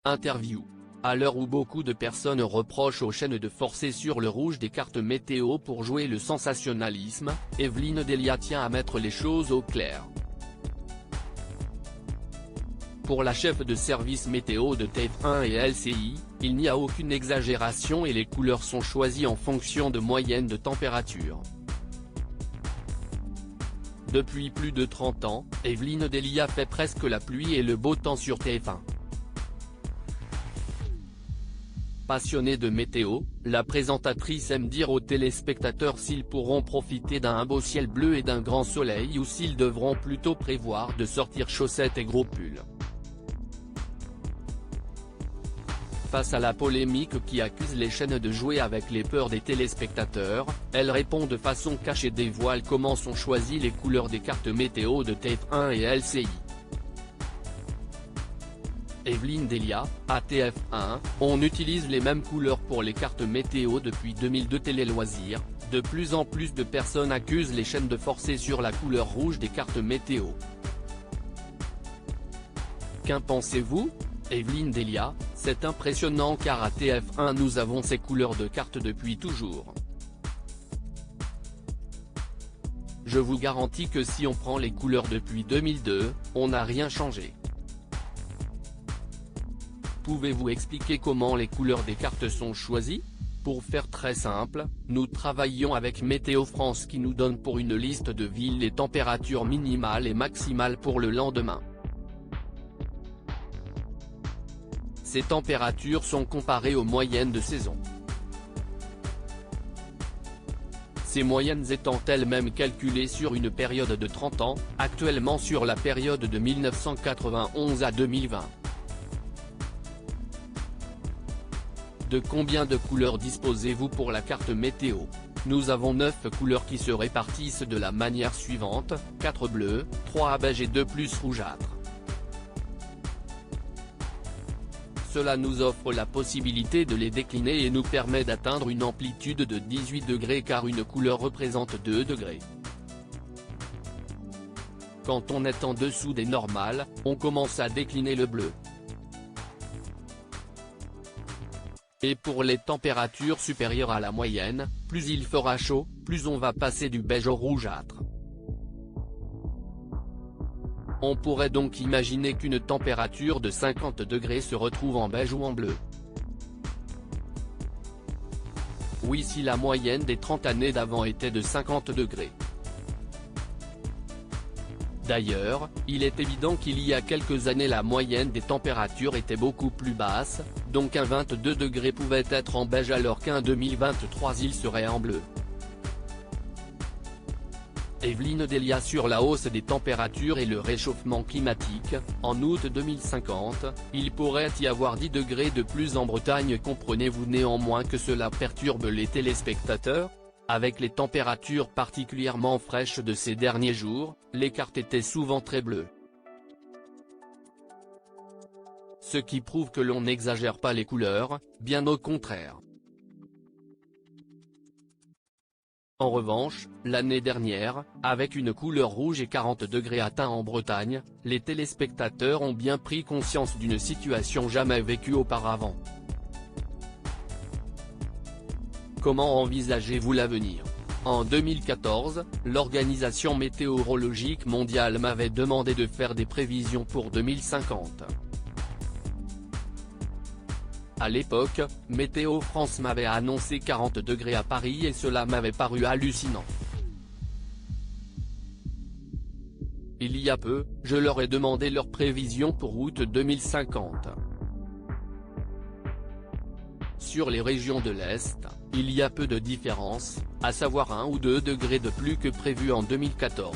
Interview. À l'heure où beaucoup de personnes reprochent aux chaînes de forcer sur le rouge des cartes météo pour jouer le sensationnalisme, Evelyne Delia tient à mettre les choses au clair. Pour la chef de service météo de TF1 et LCI, il n'y a aucune exagération et les couleurs sont choisies en fonction de moyennes de température. Depuis plus de 30 ans, Evelyne Delia fait presque la pluie et le beau temps sur TF1. Passionnée de météo, la présentatrice aime dire aux téléspectateurs s'ils pourront profiter d'un beau ciel bleu et d'un grand soleil ou s'ils devront plutôt prévoir de sortir chaussettes et gros pulls. Face à la polémique qui accuse les chaînes de jouer avec les peurs des téléspectateurs, elle répond de façon cachée et dévoile comment sont choisies les couleurs des cartes météo de TF1 et LCI. Evelyne Delia, à TF1, on utilise les mêmes couleurs pour les cartes météo depuis 2002 Télé Loisirs, de plus en plus de personnes accusent les chaînes de forcer sur la couleur rouge des cartes météo. Qu'en pensez-vous ? Evelyne Delia, c'est impressionnant car à TF1 nous avons ces couleurs de cartes depuis toujours. Je vous garantis que si on prend les couleurs depuis 2002, on n'a rien changé. Pouvez-vous expliquer comment les couleurs des cartes sont choisies ? Pour faire très simple, nous travaillons avec Météo France qui nous donne pour une liste de villes les températures minimales et maximales pour le lendemain. Ces températures sont comparées aux moyennes de saison. Ces moyennes étant elles-mêmes calculées sur une période de 30 ans, actuellement sur la période de 1991 à 2020. De combien de couleurs disposez-vous pour la carte météo ? Nous avons 9 couleurs qui se répartissent de la manière suivante, 4 bleus, 3 beige et 2 plus rougeâtres. Cela nous offre la possibilité de les décliner et nous permet d'atteindre une amplitude de 18 degrés car une couleur représente 2 degrés. Quand on est en dessous des normales, on commence à décliner le bleu. Et pour les températures supérieures à la moyenne, plus il fera chaud, plus on va passer du beige au rougeâtre. On pourrait donc imaginer qu'une température de 50 degrés se retrouve en beige ou en bleu. Oui, si la moyenne des 30 années d'avant était de 50 degrés. D'ailleurs, il est évident qu'il y a quelques années la moyenne des températures était beaucoup plus basse, donc un 22 degrés pouvait être en beige alors qu'un 2023 il serait en bleu. Evelyne Delia sur la hausse des températures et le réchauffement climatique, en août 2050, il pourrait y avoir 10 degrés de plus en Bretagne. Comprenez-vous néanmoins que cela perturbe les téléspectateurs ? Avec les températures particulièrement fraîches de ces derniers jours, les cartes étaient souvent très bleues. Ce qui prouve que l'on n'exagère pas les couleurs, bien au contraire. En revanche, l'année dernière, avec une couleur rouge et 40 degrés atteints en Bretagne, les téléspectateurs ont bien pris conscience d'une situation jamais vécue auparavant. Comment envisagez-vous l'avenir ? En 2014, l'Organisation météorologique mondiale m'avait demandé de faire des prévisions pour 2050. À l'époque, Météo France m'avait annoncé 40 degrés à Paris et cela m'avait paru hallucinant. Il y a peu, je leur ai demandé leurs prévisions pour août 2050. Sur les régions de l'Est, il y a peu de différence, à savoir 1 ou 2 degrés de plus que prévu en 2014.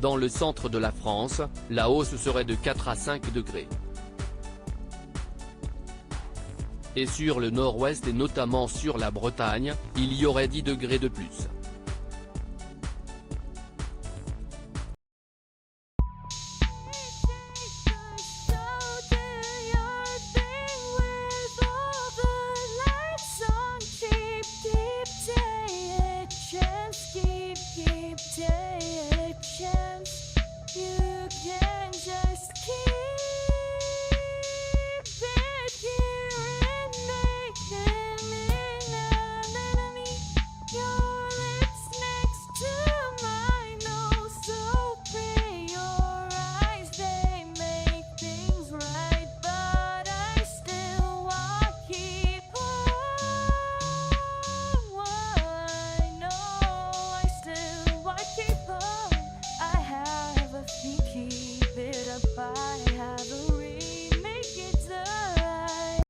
Dans le centre de la France, la hausse serait de 4 à 5 degrés. Et sur le nord-ouest et notamment sur la Bretagne, il y aurait 10 degrés de plus.